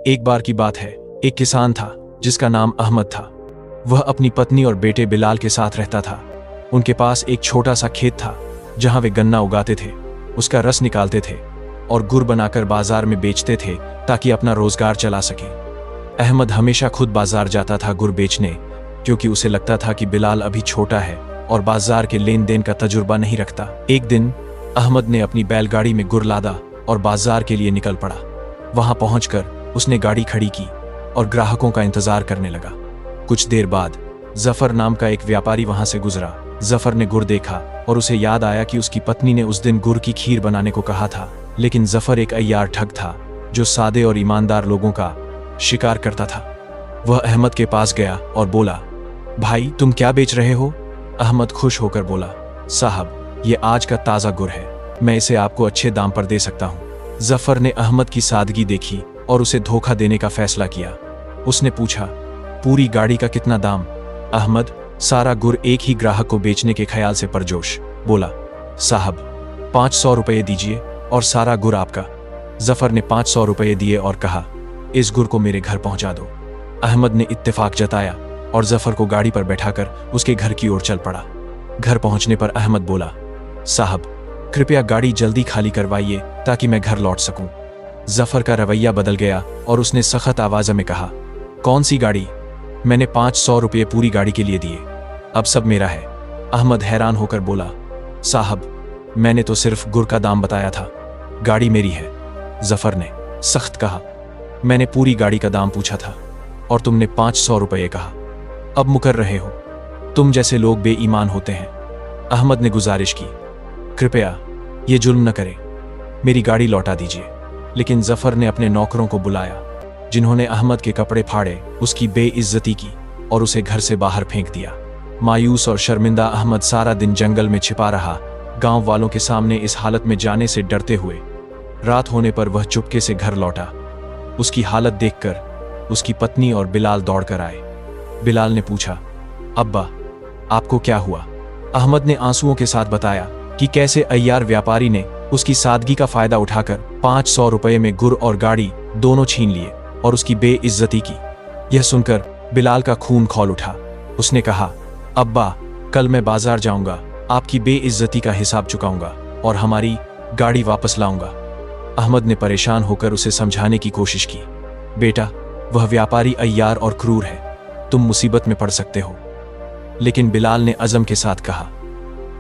एक बार की बात है, एक किसान था जिसका नाम अहमद था। वह अपनी पत्नी और बेटे बिलाल के साथ रहता था। उनके पास एक छोटा सा खेत था जहां वे गन्ना उगाते थे, उसका रस निकालते थे और गुड़ बनाकर बाजार में बेचते थे ताकि अपना रोजगार चला सके। अहमद हमेशा खुद बाजार जाता था गुड़ बेचने, क्योंकि उसे लगता था कि बिलाल अभी छोटा है और बाजार के लेन देन का तजुर्बा नहीं रखता। एक दिन अहमद ने अपनी बैलगाड़ी में गुड़ लादा और बाजार के लिए निकल पड़ा। वहां पहुंचकर उसने गाड़ी खड़ी की और ग्राहकों का इंतजार करने लगा। कुछ देर बाद जफर नाम का एक व्यापारी वहां से गुजरा। जफर ने गुड़ देखा और उसे याद आया कि उसकी पत्नी ने उस दिन गुड़ की खीर बनाने को कहा था, लेकिन जफर एक अय्यार ठग था जो सादे और ईमानदार लोगों का शिकार करता था। वह अहमद के पास गया और बोला, भाई तुम क्या बेच रहे हो? अहमद खुश होकर बोला, साहब ये आज का ताज़ा गुड़ है, मैं इसे आपको अच्छे दाम पर दे सकता हूँ। जफर ने अहमद की सादगी देखी और उसे धोखा देने का फैसला किया। उसने पूछा, पूरी गाड़ी का कितना दाम? अहमद सारा गुड़ एक ही ग्राहक को बेचने के ख्याल से परजोश बोला, साहब 500 रुपये दीजिए और सारा गुड़ आपका। जफर ने 500 रुपये दिए और कहा, इस गुड़ को मेरे घर पहुंचा दो। अहमद ने इत्तेफाक जताया और जफर को गाड़ी पर बैठाकर उसके घर की ओर चल पड़ा। घर पहुंचने पर अहमद बोला, साहब कृपया गाड़ी जल्दी खाली करवाइए ताकि मैं घर लौट सकूं। जफर का रवैया बदल गया और उसने सख्त आवाज में कहा, कौन सी गाड़ी? मैंने 500 रुपये पूरी गाड़ी के लिए दिए, अब सब मेरा है। अहमद हैरान होकर बोला, साहब मैंने तो सिर्फ गुड़ का दाम बताया था, गाड़ी मेरी है। जफर ने सख्त कहा, मैंने पूरी गाड़ी का दाम पूछा था और तुमने 500 रुपये कहा, अब मुकर रहे हो। तुम जैसे लोग बेईमान होते हैं। अहमद ने गुजारिश की, कृपया ये जुल्म न करें, मेरी गाड़ी लौटा दीजिए। लेकिन जफर ने अपने नौकरों को बुलाया जिन्होंने अहमद के कपड़े फाड़े, उसकी बेइज्जती की और उसे घर से बाहर फेंक दिया। मायूस और शर्मिंदा अहमद सारा दिन जंगल में छिपा रहा, गांव वालों के सामने इस हालत में जाने से डरते हुए। रात होने पर वह चुपके से घर लौटा। उसकी हालत देखकर उसकी पत्नी और बिलाल दौड़कर आए। बिलाल ने पूछा, अब्बा आपको क्या हुआ? अहमद ने आंसुओं के साथ बताया कि कैसे अय्यार व्यापारी ने उसकी सादगी का फायदा उठाकर 500 रुपये में गुड़ और गाड़ी दोनों छीन लिए और उसकी बेइज्जती की। यह सुनकर बिलाल का खून खौल उठा। उसने कहा, अब्बा कल मैं बाजार जाऊंगा, आपकी बेइज्जती का हिसाब चुकाऊंगा और हमारी गाड़ी वापस लाऊंगा। अहमद ने परेशान होकर उसे समझाने की कोशिश की, बेटा वह व्यापारी अय्यार और क्रूर है, तुम मुसीबत में पड़ सकते हो। लेकिन बिलाल ने अज़म के साथ कहा,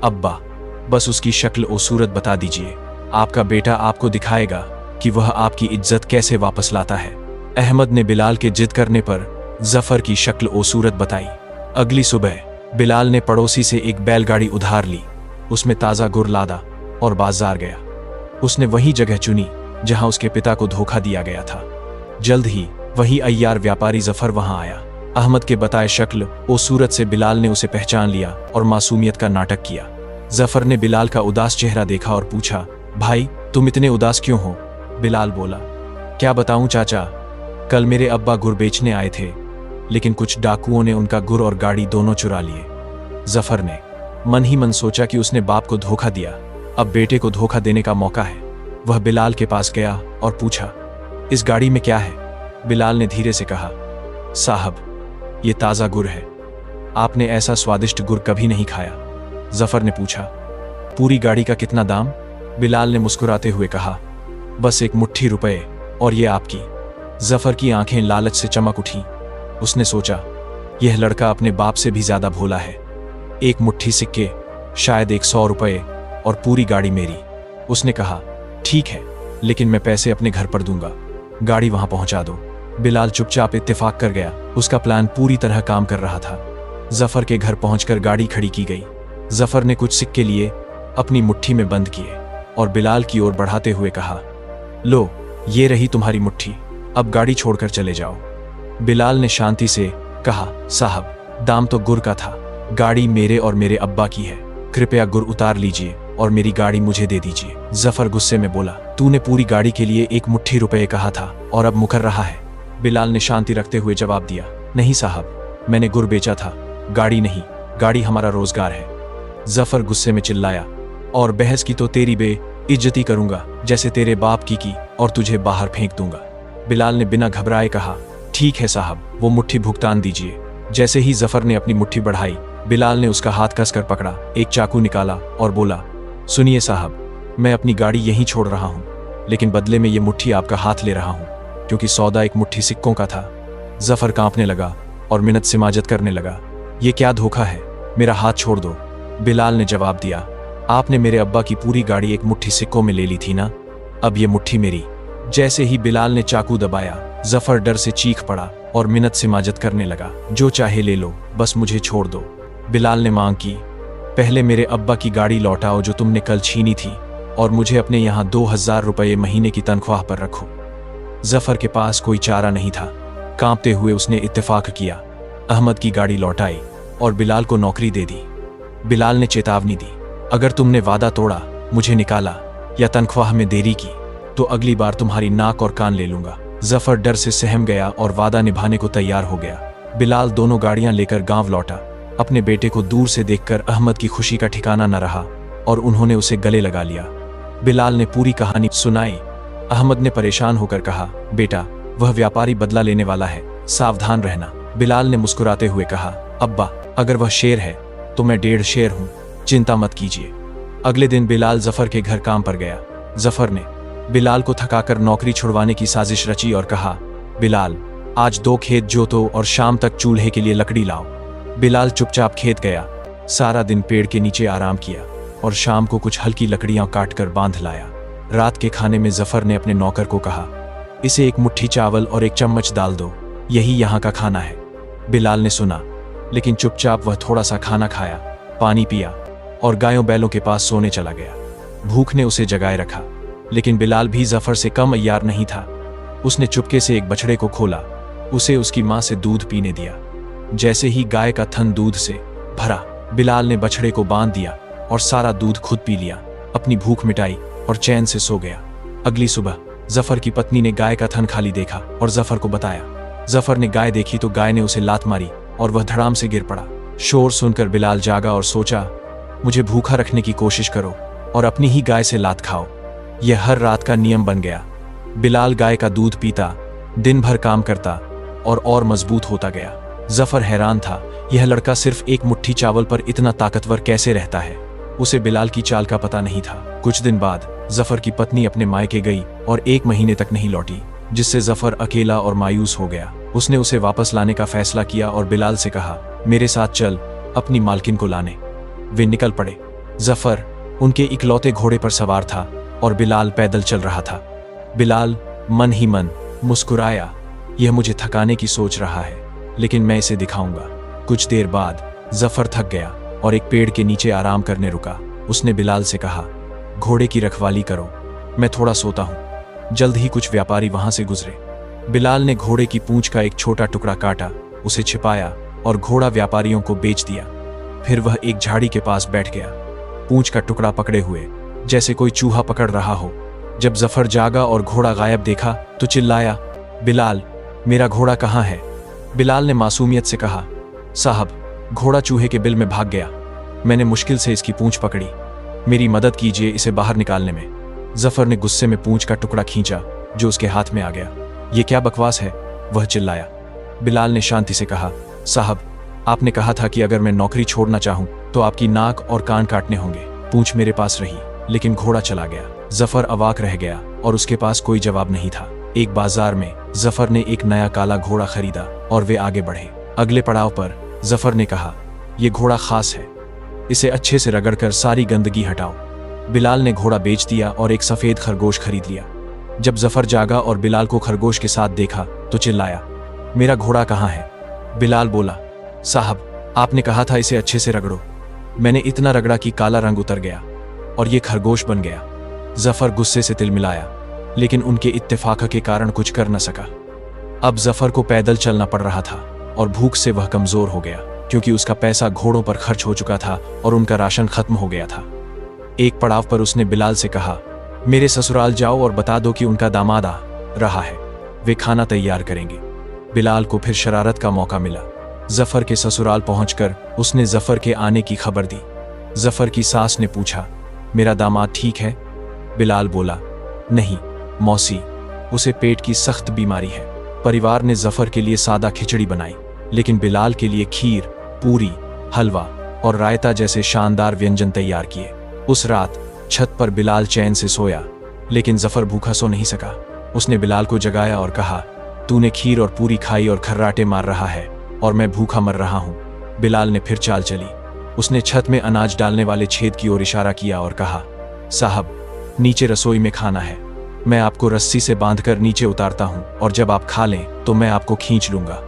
अब्बा बस उसकी शक्ल और सूरत बता दीजिए, आपका बेटा आपको दिखाएगा कि वह आपकी इज्जत कैसे वापस लाता है। अहमद ने बिलाल के जिद करने पर जफर की शक्ल और सूरत बताई। अगली सुबह बिलाल ने पड़ोसी से एक बैलगाड़ी उधार ली, उसमें ताज़ा गुड़ लादा और बाजार गया। उसने वही जगह चुनी जहां उसके पिता को धोखा दिया गया था। जल्द ही वही अय्यार व्यापारी जफर वहां आया। अहमद के बताए शक्ल और सूरत से बिलाल ने उसे पहचान लिया और मासूमियत का नाटक किया। जफर ने बिलाल का उदास चेहरा देखा और पूछा, भाई तुम इतने उदास क्यों हो? बिलाल बोला, क्या बताऊं चाचा, कल मेरे अब्बा गुड़ बेचने आए थे, लेकिन कुछ डाकुओं ने उनका गुड़ और गाड़ी दोनों चुरा लिए। जफर ने मन ही मन सोचा कि उसने बाप को धोखा दिया, अब बेटे को धोखा देने का मौका है। वह बिलाल के पास गया और पूछा, इस गाड़ी में क्या है? बिलाल ने धीरे से कहा, साहब ये ताज़ा गुड़ है, आपने ऐसा स्वादिष्ट गुड़ कभी नहीं खाया। जफर ने पूछा, पूरी गाड़ी का कितना दाम? बिलाल ने मुस्कुराते हुए कहा, बस 1 मुट्ठी रुपए और ये आपकी। जफर की आंखें लालच से चमक उठी। उसने सोचा, यह लड़का अपने बाप से भी ज्यादा भोला है। 1 मुट्ठी सिक्के, शायद 100 रुपये और पूरी गाड़ी मेरी। उसने कहा, ठीक है, लेकिन मैं पैसे अपने घर पर दूंगा, गाड़ी वहां पहुंचा दो। बिलाल चुपचाप इत्तेफाक कर गया। उसका प्लान पूरी तरह काम कर रहा था। जफर के घर पहुंचकर गाड़ी खड़ी की गई। जफर ने कुछ सिक्के लिए, अपनी मुट्ठी में बंद किए और बिलाल की ओर बढ़ाते हुए कहा, लो ये रही तुम्हारी मुट्ठी, अब गाड़ी छोड़कर चले जाओ। बिलाल ने शांति से कहा, साहब दाम तो गुड़ का था, गाड़ी मेरे और मेरे अब्बा की है, कृपया गुड़ उतार लीजिए और मेरी गाड़ी मुझे दे दीजिए। जफर गुस्से में बोला, तूने पूरी गाड़ी के लिए 1 मुट्ठी रुपए कहा था और अब मुकर रहा है। बिलाल ने शांति रखते हुए जवाब दिया, नहीं साहब, मैंने गुड़ बेचा था, गाड़ी नहीं, गाड़ी हमारा रोजगार है। जफर गुस्से में चिल्लाया, और बहस की तो तेरी बेइज्जती करूंगा जैसे तेरे बाप की और तुझे बाहर फेंक दूंगा। बिलाल ने बिना घबराए कहा, ठीक है साहब, वो मुट्ठी भुगतान दीजिए। जैसे ही जफर ने अपनी मुट्ठी बढ़ाई, बिलाल ने उसका हाथ कसकर पकड़ा, एक चाकू निकाला और बोला, सुनिए साहब, मैं अपनी गाड़ी यहीं छोड़ रहा हूँ, लेकिन बदले में ये मुट्ठी आपका हाथ ले रहा हूँ, क्योंकि सौदा एक मुट्ठी सिक्कों का था। जफर कांपने लगा और मिन्नत से माजत करने लगा, ये क्या धोखा है, मेरा हाथ छोड़ दो। बिलाल ने जवाब दिया, आपने मेरे अब्बा की पूरी गाड़ी एक मुट्ठी सिक्कों में ले ली थी ना, अब ये मुट्ठी मेरी। जैसे ही बिलाल ने चाकू दबाया, जफर डर से चीख पड़ा और मिन्नत से माजत करने लगा, जो चाहे ले लो, बस मुझे छोड़ दो। बिलाल ने मांग की, पहले मेरे अब्बा की गाड़ी लौटाओ जो तुमने कल छीनी थी, और मुझे अपने यहाँ 2000 रुपये महीने की तनख्वाह पर रखो। जफर के पास कोई चारा नहीं था। कांपते हुए उसने इत्तेफाक किया, अहमद की गाड़ी लौटाई और बिलाल को नौकरी दे दी। बिलाल ने चेतावनी दी, अगर तुमने वादा तोड़ा, मुझे निकाला या तनख्वाह में देरी की, तो अगली बार तुम्हारी नाक और कान ले लूंगा। जफर डर से सहम गया और वादा निभाने को तैयार हो गया। बिलाल दोनों गाड़ियां लेकर गांव लौटा। अपने बेटे को दूर से देखकर अहमद की खुशी का ठिकाना न रहा और उन्होंने उसे गले लगा लिया। बिलाल ने पूरी कहानी सुनाई। अहमद ने परेशान होकर कहा, बेटा, वह व्यापारी बदला लेने वाला है, सावधान रहना। बिलाल ने मुस्कुराते हुए कहा, अब्बा, अगर वह शेर है तो मैं 1.5 शेर हूँ, चिंता मत कीजिए। अगले दिन बिलाल जफर के घर काम पर गया। जफर ने बिलाल को थकाकर नौकरी छुड़वाने की साजिश रची और कहा, बिलाल, आज 2 खेत जोतो और शाम तक चूल्हे के लिए लकड़ी लाओ। बिलाल चुपचाप खेत गया, सारा दिन पेड़ के नीचे आराम किया और शाम को कुछ हल्की लकड़ियां काटकर बांध लाया। रात के खाने में जफर ने अपने नौकर को कहा, इसे 1 मुट्ठी चावल और 1 चम्मच दाल दो, यही यहाँ का खाना है। बिलाल ने सुना, लेकिन चुपचाप वह थोड़ा सा खाना खाया, पानी पिया और गायों बैलों के पास सोने चला गया। भूख ने उसे जगाए रखा, लेकिन बिलाल भी जफर से कम अय्यार नहीं था। उसने चुपके से एक बछड़े को खोला, उसे उसकी मां से दूध पीने दिया। जैसे ही गाय का थन दूध से भरा, बिलाल ने बछड़े को बांध दिया और सारा दूध खुद पी लिया, अपनी भूख मिटाई और चैन से सो गया। अगली सुबह जफर की पत्नी ने गाय का थन खाली देखा और जफर को बताया। जफर ने गाय देखी तो गाय ने उसे लात मारी और वह धड़ाम से गिर पड़ा। शोर सुनकर बिलाल जागा और सोचा, मुझे भूखा रखने की कोशिश करो और अपनी ही गाय से लात खाओ। यह हर रात का नियम बन गया। बिलाल गाय का दूध पीता, दिन भर काम करता और मजबूत होता गया। जफर हैरान था, यह लड़का सिर्फ 1 मुट्ठी चावल पर इतना ताकतवर कैसे रहता है। उसे बिलाल की चाल का पता नहीं था। कुछ दिन बाद जफर की पत्नी अपने मायके गई और 1 महीने तक नहीं लौटी, जिससे जफर अकेला और मायूस हो गया। उसने उसे वापस लाने का फैसला किया और बिलाल से कहा, मेरे साथ चल अपनी मालकिन को लाने। वे निकल पड़े। जफर उनके इकलौते घोड़े पर सवार था और बिलाल पैदल चल रहा था। बिलाल मन ही मन मुस्कुराया, यह मुझे थकाने की सोच रहा है, लेकिन मैं इसे दिखाऊंगा। कुछ देर बाद जफर थक गया और एक पेड़ के नीचे आराम करने रुका। उसने बिलाल से कहा, घोड़े की रखवाली करो, मैं थोड़ा सोता हूं। जल्द ही कुछ व्यापारी वहां से गुजरे। बिलाल ने घोड़े की पूंछ का एक छोटा टुकड़ा काटा, उसे छिपाया और घोड़ा व्यापारियों को बेच दिया। फिर वह एक झाड़ी के पास बैठ गया, पूंछ का टुकड़ा पकड़े हुए, जैसे कोई चूहा पकड़ रहा हो। जब जफर जागा और घोड़ा गायब देखा तो चिल्लाया, बिलाल, मेरा घोड़ा कहाँ है? बिलाल ने मासूमियत से कहा, साहब, घोड़ा चूहे के बिल में भाग गया, मैंने मुश्किल से इसकी पूंछ पकड़ी, मेरी मदद कीजिए इसे बाहर निकालने में। जफर ने गुस्से में पूंछ का टुकड़ा खींचा जो उसके हाथ में आ गया। ये क्या बकवास है, वह चिल्लाया। बिलाल ने शांति से कहा, साहब, आपने कहा था कि अगर मैं नौकरी छोड़ना चाहूं तो आपकी नाक और कान काटने होंगे। पूंछ मेरे पास रही, लेकिन घोड़ा चला गया। जफर अवाक रह गया और उसके पास कोई जवाब नहीं था। एक बाजार में जफर ने एक नया काला घोड़ा खरीदा और वे आगे बढ़े। अगले पड़ाव पर जफर ने कहा, यह घोड़ा खास है, इसे अच्छे से रगड़कर सारी गंदगी हटाओ। बिलाल ने घोड़ा बेच दिया और एक सफेद खरगोश खरीद लिया। जब जफर जागा और बिलाल को खरगोश के साथ देखा तो चिल्लाया, मेरा घोड़ा कहाँ है? बिलाल बोला, साहब, आपने कहा था इसे अच्छे से रगड़ो, मैंने इतना रगड़ा कि काला रंग उतर गया और ये खरगोश बन गया। जफर गुस्से से तिलमिलाया, लेकिन उनके इत्तेफाक के कारण कुछ कर न सका। अब जफर को पैदल चलना पड़ रहा था और भूख से वह कमजोर हो गया, क्योंकि उसका पैसा घोड़ों पर खर्च हो चुका था और उनका राशन खत्म हो गया था। एक पड़ाव पर उसने बिलाल से कहा, मेरे ससुराल जाओ और बता दो कि उनका दामाद आ रहा है, वे खाना तैयार करेंगे। बिलाल को फिर शरारत का मौका मिला। जफर के ससुराल पहुंचकर उसने जफर के आने की खबर दी। जफर की सास ने पूछा, मेरा दामाद ठीक है? बिलाल बोला, नहीं मौसी, उसे पेट की सख्त बीमारी है। परिवार ने जफर के लिए सादा खिचड़ी बनाई, लेकिन बिलाल के लिए खीर, पूरी, हलवा और रायता जैसे शानदार व्यंजन तैयार किए। उस रात छत पर बिलाल चैन से सोया, लेकिन जफर भूखा सो नहीं सका। उसने बिलाल को जगाया और कहा, तूने खीर और पूरी खाई और खर्राटे मार रहा है और मैं भूखा मर रहा हूं। बिलाल ने फिर चाल चली। उसने छत में अनाज डालने वाले छेद की ओर इशारा किया और कहा, साहब, नीचे रसोई में खाना है। मैं आपको रस्सी से बांधकर नीचे उतारता हूं और जब आप खा लें तो मैं आपको खींच लूंगा।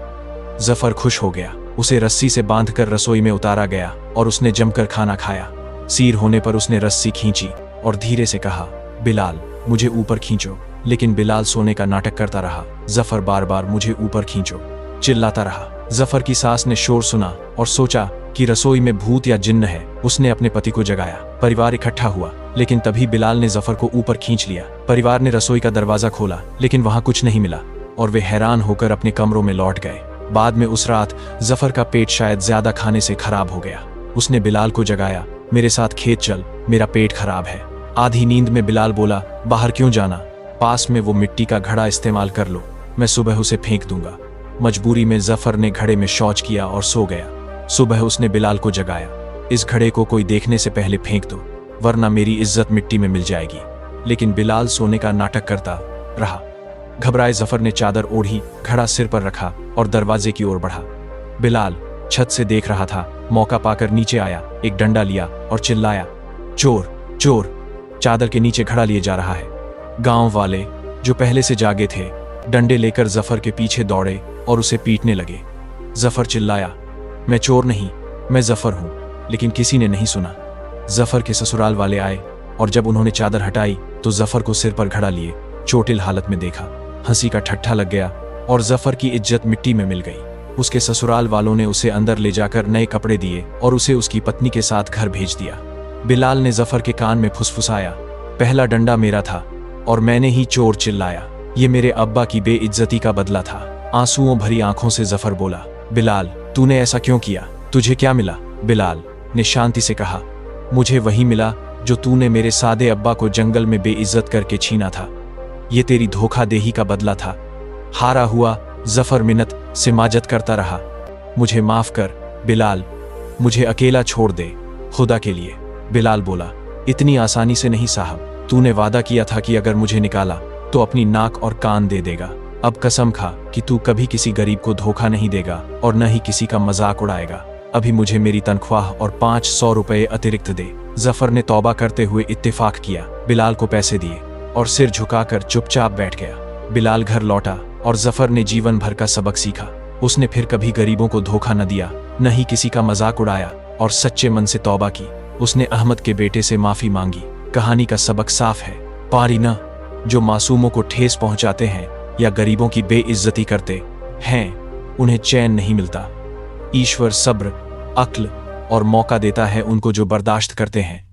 जफर खुश हो गया। उसे रस्सी से बांधकर रसोई में उतारा गया और उसने जमकर खाना खाया। सीर होने पर उसने रस्सी खींची और धीरे से कहा, बिलाल, मुझे ऊपर खींचो। लेकिन बिलाल सोने का नाटक करता रहा। जफर बार बार मुझे ऊपर खींचो चिल्लाता रहा। जफर की सास ने शोर सुना और सोचा कि रसोई में भूत या जिन्न है। उसने अपने पति को जगाया। परिवार इकट्ठा हुआ, लेकिन तभी बिलाल ने जफर को ऊपर खींच लिया। परिवार ने रसोई का दरवाजा खोला, लेकिन वहां कुछ नहीं मिला और वे हैरान होकर अपने कमरों में लौट गए। बाद में उस रात जफर का पेट शायद ज्यादा खाने से खराब हो गया। उसने बिलाल को जगाया, मेरे साथ खेत चल, मेरा पेट खराब है। आधी नींद में बिलाल बोला, बाहर क्यों जाना, पास में वो मिट्टी का घड़ा इस्तेमाल कर लो, मैं सुबह उसे फेंक दूंगा। मजबूरी में जफर ने घड़े में शौच किया और सो गया। सुबह उसने बिलाल को जगाया, इस घड़े को कोई देखने से पहले फेंक दो, वरना मेरी इज्जत मिट्टी में मिल जाएगी। लेकिन बिलाल सोने का नाटक करता रहा। घबराए जफर ने चादर ओढ़ी, घड़ा सिर पर रखा और दरवाजे की ओर बढ़ा। बिलाल छत से देख रहा था। मौका पाकर नीचे आया, एक डंडा लिया और चिल्लाया, चोर चोर, चादर के नीचे घड़ा लिए जा रहा है। गांव वाले जो पहले से जागे थे डंडे लेकर जफर के पीछे दौड़े और उसे पीटने लगे। जफर चिल्लाया, मैं चोर नहीं, मैं जफर हूं। लेकिन किसी ने नहीं सुना। जफर के ससुराल वाले आए और जब उन्होंने चादर हटाई तो जफर को सिर पर घड़ा लिए चोटिल हालत में देखा। हंसी का ठट्ठा लग गया और जफर की इज्जत मिट्टी में मिल गई। उसके ससुराल वालों ने उसे अंदर ले जाकर नए कपड़े दिए और उसे उसकी पत्नी के साथ घर भेज दिया। बिलाल ने जफर के कान में फुसफुसाया, पहला डंडा मेरा था और मैंने ही चोर चिल्लाया। ये मेरे अब्बा की बेइज्जती का बदला था। आंसुओं भरी आंखों से जफर बोला, बिलाल, तूने ऐसा क्यों किया? तुझे क्या मिला? बिलाल ने शांति से कहा, मुझे वही मिला जो तूने मेरे सादे अब्बा को जंगल में बेइज्जत करके छीना था। ये तेरी धोखादेही का बदला था। हारा हुआ जफर मिन्नत से माजत करता रहा, मुझे माफ कर बिलाल, मुझे अकेला छोड़ दे, खुदा के लिए। बिलाल बोला, इतनी आसानी से नहीं साहब, तूने वादा किया था कि अगर मुझे निकाला तो अपनी नाक और कान दे देगा। अब कसम खा कि तू कभी किसी गरीब को धोखा नहीं देगा और न ही किसी का मजाक उड़ाएगा। अभी मुझे मेरी तनख्वाह और 500 रुपए अतिरिक्त दे। जफर ने तौबा करते हुए इत्तेफाक किया, बिलाल को पैसे दिए और सिर झुकाकर चुपचाप बैठ गया। बिलाल घर लौटा और जफर ने जीवन भर का सबक सीखा। उसने फिर कभी गरीबों को धोखा न दिया, न ही किसी का मजाक उड़ाया और सच्चे मन से तौबा की। उसने अहमद के बेटे से माफी मांगी। कहानी का सबक साफ है, पारी न, जो मासूमों को ठेस पहुंचाते हैं या गरीबों की बेइज्जती करते हैं उन्हें चैन नहीं मिलता। ईश्वर सब्र, अक्ल और मौका देता है उनको जो बर्दाश्त करते हैं।